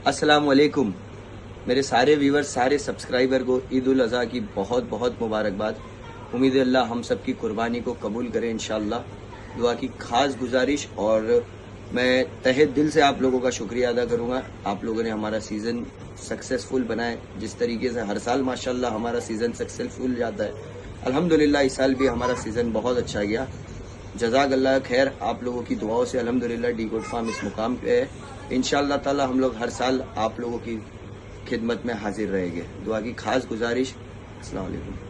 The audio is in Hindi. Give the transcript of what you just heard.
अस्सलाम वालेकुम। मेरे सारे व्यूवर्स, सारे सब्सक्राइबर को ईद उल अज़हा की बहुत बहुत मुबारकबाद। उम्मीद है अल्लाह हम सब की कुर्बानी को कबूल करे इंशाअल्लाह। दुआ की खास गुजारिश, और मैं तहे दिल से आप लोगों का शुक्रिया अदा करूंगा। आप लोगों ने हमारा सीज़न सक्सेसफुल बनाए। जिस तरीके से हर साल माशाल्लाह हमारा सीज़न सक्सेसफुल जाता है, अल्हम्दुलिल्लाह इस साल भी हमारा सीज़न बहुत अच्छा गया। जज़ाकल्लाह खैर। आप लोगों की दुआओं से अल्हम्दुलिल्लाह डी गुड फार्म इस मुकाम पे है। इंशाअल्लाह ताला हम लोग हर साल आप लोगों की खिदमत में हाजिर रहेंगे। दुआ की खास गुजारिश। अस्सलाम वालेकुम।